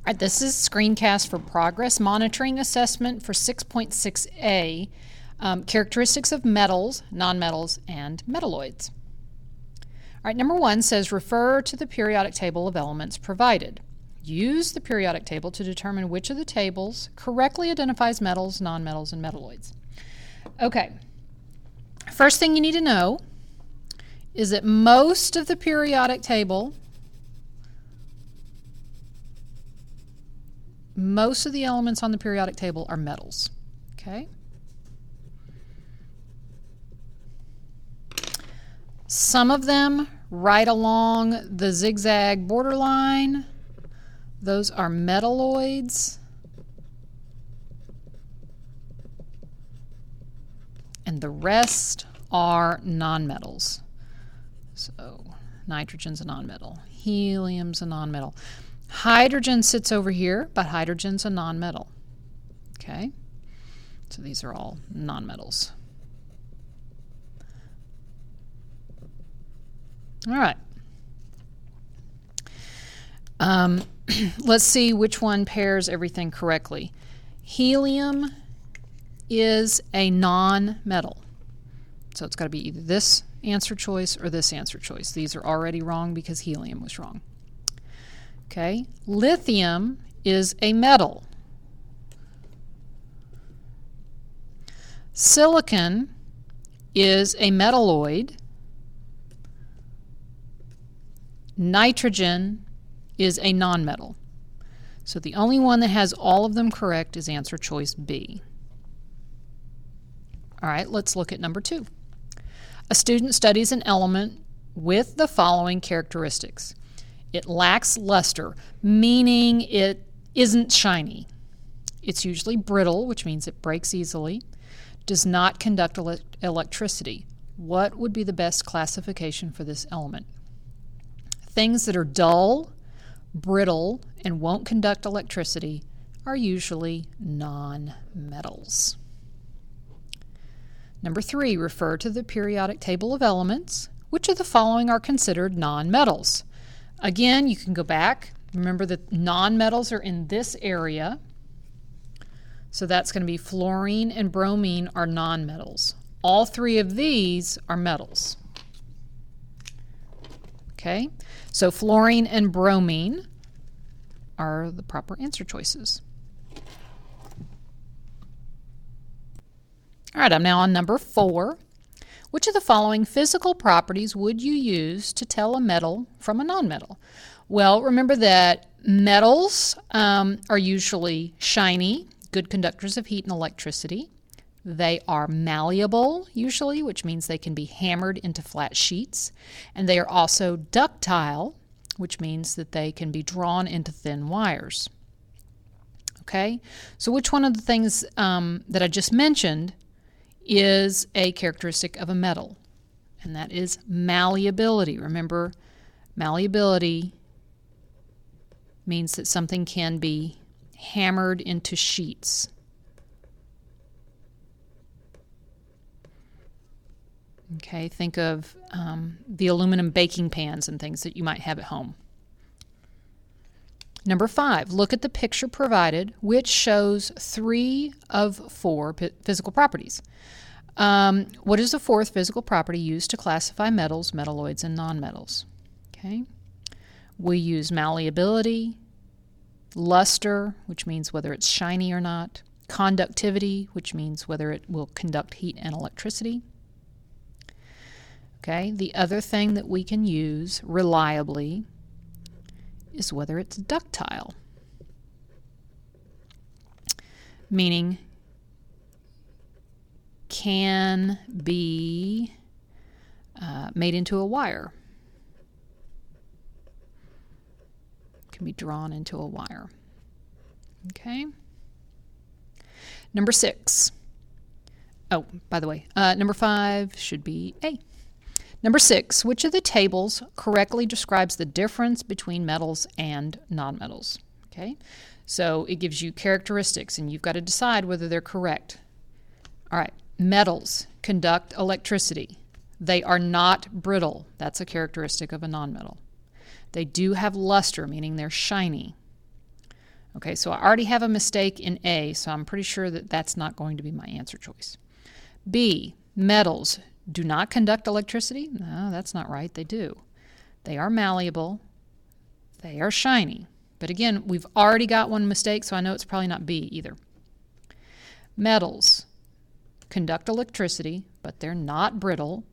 All right, this is Screencast for Progress Monitoring Assessment for 6.6a, Characteristics of Metals, Nonmetals, and Metalloids. All right, number 1 says refer to the periodic table of elements provided. Use the periodic table to determine which of the tables correctly identifies metals, nonmetals, and metalloids. Okay, first thing you need to know is that most of the periodic table, most of the elements on the periodic table are metals. Okay? Some of them right along the zigzag borderline, those are metalloids. And the rest are nonmetals. So nitrogen's a nonmetal, helium's a nonmetal. Hydrogen sits over here, but hydrogen's a nonmetal. Okay? So these are all nonmetals. All right. Let's see which one pairs everything correctly. Helium is a non-metal. So it's got to be either this answer choice or this answer choice. These are already wrong because helium was wrong. Okay, lithium is a metal. Silicon is a metalloid. Nitrogen is a nonmetal. So the only one that has all of them correct is answer choice B. All right, let's look at number 2. A student studies an element with the following characteristics. It lacks luster, meaning it isn't shiny. It's usually brittle, which means it breaks easily. Does not conduct electricity. What would be the best classification for this element? Things that are dull, brittle, and won't conduct electricity are usually non-metals. Number 3, refer to the periodic table of elements. Which of the following are considered non-metals? Again, you can go back. Remember that non-metals are in this area. So that's going to be fluorine and bromine are non-metals. All 3 of these are metals. Okay, so fluorine and bromine are the proper answer choices. All right, I'm now on number 4. Which of the following physical properties would you use to tell a metal from a nonmetal? Well, remember that metals are usually shiny, good conductors of heat and electricity. They are malleable, usually, which means they can be hammered into flat sheets. And they are also ductile, which means that they can be drawn into thin wires. Okay, so which one of the things that I just mentioned is a characteristic of a metal? And that is malleability. Remember, malleability means that something can be hammered into sheets. Okay, think of the aluminum baking pans and things that you might have at home. Number 5, look at the picture provided, which shows 3 of 4 physical properties. What is the 4th physical property used to classify metals, metalloids, and nonmetals? Okay, we use malleability, luster, which means whether it's shiny or not, conductivity, which means whether it will conduct heat and electricity. Okay, the other thing that we can use reliably is whether it's ductile, meaning can be made into a wire, can be drawn into a wire. Okay. Number 6. Oh, by the way, number 5 should be A. Number 6, which of the tables correctly describes the difference between metals and nonmetals? Okay, so it gives you characteristics, and you've got to decide whether they're correct. All right, metals conduct electricity. They are not brittle. That's a characteristic of a nonmetal. They do have luster, meaning they're shiny. Okay, so I already have a mistake in A, so I'm pretty sure that that's not going to be my answer choice. B, metals do not conduct electricity. No, that's not right. They do. They are malleable. They are shiny. But again, we've already got one mistake, so I know it's probably not B either. Metals conduct electricity, but they're not brittle,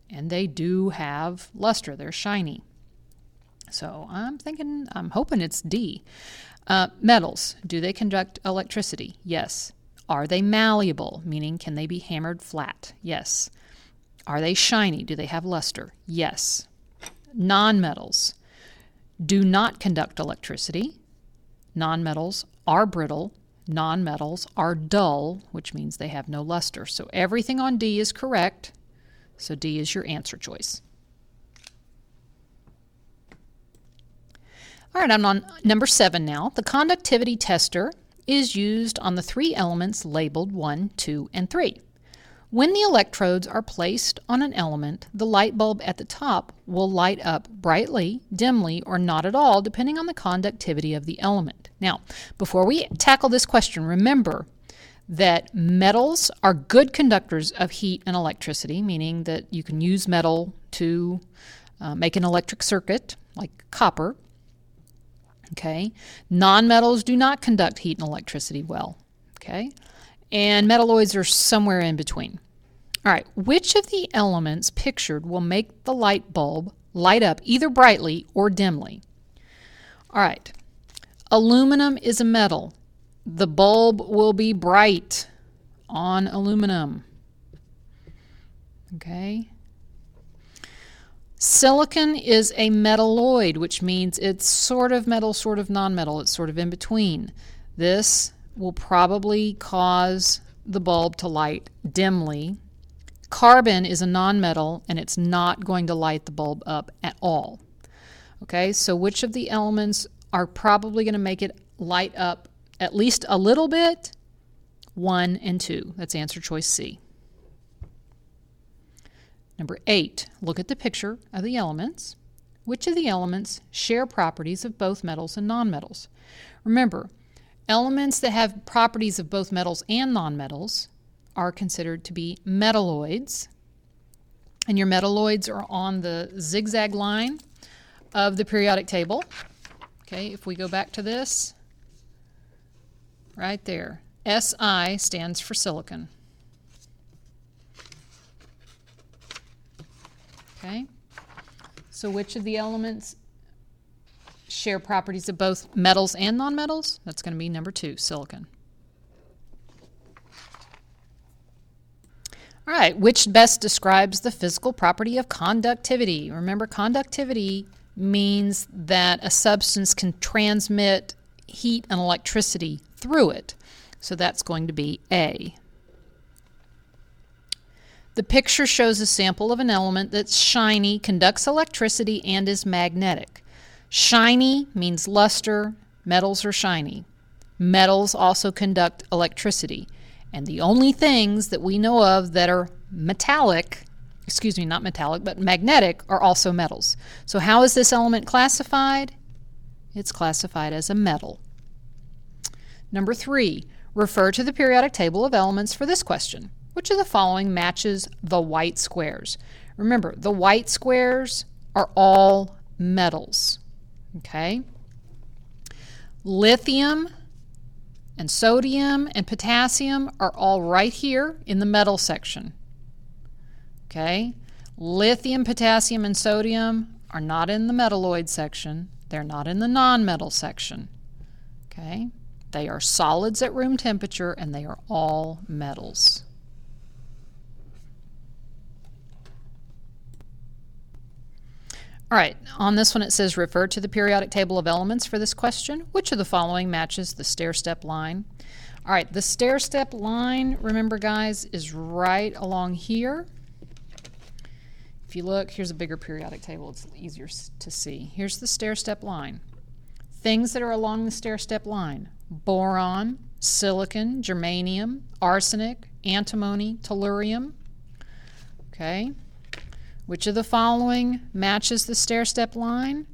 and they do have luster. They're shiny. So I'm hoping it's D. Metals, do they conduct electricity? Yes. Are they malleable, meaning can they be hammered flat? Yes. Are they shiny? Do they have luster? Yes. Nonmetals do not conduct electricity. Nonmetals are brittle. Nonmetals are dull, which means they have no luster. So everything on D is correct. So D is your answer choice. All right, I'm on number 7 now. The conductivity tester is used on the 3 elements labeled 1, 2, and 3. When the electrodes are placed on an element, the light bulb at the top will light up brightly, dimly, or not at all, depending on the conductivity of the element. Now, before we tackle this question, remember that metals are good conductors of heat and electricity, meaning that you can use metal to make an electric circuit, like copper. Okay, nonmetals do not conduct heat and electricity well. Okay, and metalloids are somewhere in between. All right, which of the elements pictured will make the light bulb light up either brightly or dimly? All right, aluminum is a metal. The bulb will be bright on aluminum. Okay. Silicon is a metalloid, which means it's sort of metal, sort of non-metal. It's sort of in between. This will probably cause the bulb to light dimly. Carbon is a non-metal, and it's not going to light the bulb up at all. Okay, so which of the elements are probably going to make it light up at least a little bit? 1 and 2. That's answer choice C. Number 8, look at the picture of the elements. Which of the elements share properties of both metals and nonmetals? Remember, elements that have properties of both metals and nonmetals are considered to be metalloids. And your metalloids are on the zigzag line of the periodic table. Okay, if we go back to this, right there, Si stands for silicon. Okay, so which of the elements share properties of both metals and nonmetals? That's going to be number 2, silicon. All right, which best describes the physical property of conductivity? Remember, conductivity means that a substance can transmit heat and electricity through it. So that's going to be A. The picture shows a sample of an element that's shiny, conducts electricity, and is magnetic. Shiny means luster. Metals are shiny. Metals also conduct electricity. And the only things that we know of that are metallic, not metallic, but magnetic, are also metals. So how is this element classified? It's classified as a metal. Number 3, refer to the periodic table of elements for this question. Which of the following matches the white squares? Remember, the white squares are all metals. Okay? Lithium and sodium and potassium are all right here in the metal section. Okay? Lithium, potassium, and sodium are not in the metalloid section. They're not in the nonmetal section. Okay? They are solids at room temperature, and they are all metals. All right, on this one it says refer to the periodic table of elements for this question. Which of the following matches the stair-step line? All right, the stair-step line, remember guys, is right along here. If you look, here's a bigger periodic table. It's easier to see. Here's the stair-step line. Things that are along the stair-step line: boron, silicon, germanium, arsenic, antimony, tellurium. Okay. Which of the following matches the stair-step line?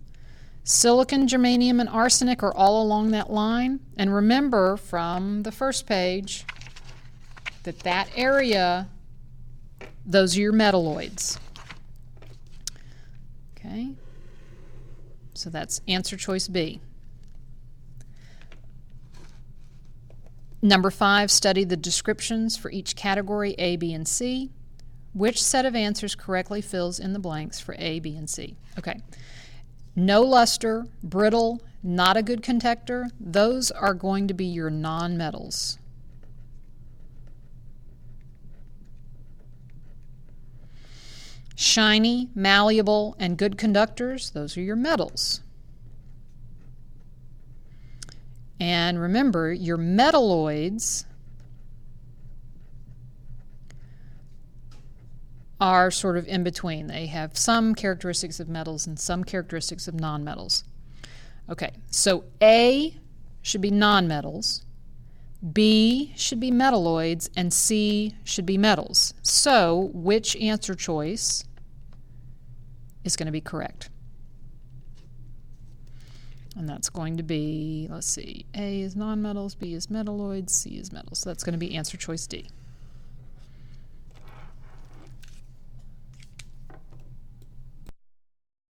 Silicon, germanium, and arsenic are all along that line. And remember from the first page that that area, those are your metalloids. Okay, so that's answer choice B. Number 5, study the descriptions for each category A, B, and C. Which set of answers correctly fills in the blanks for A, B, and C? Okay. No luster, brittle, not a good conductor, those are going to be your nonmetals. Shiny, malleable, and good conductors, those are your metals. And remember, your metalloids are sort of in between. They have some characteristics of metals and some characteristics of nonmetals. Okay, so A should be nonmetals, B should be metalloids, and C should be metals. So which answer choice is going to be correct? And that's going to be, let's see, A is nonmetals, B is metalloids, C is metals. So that's going to be answer choice D.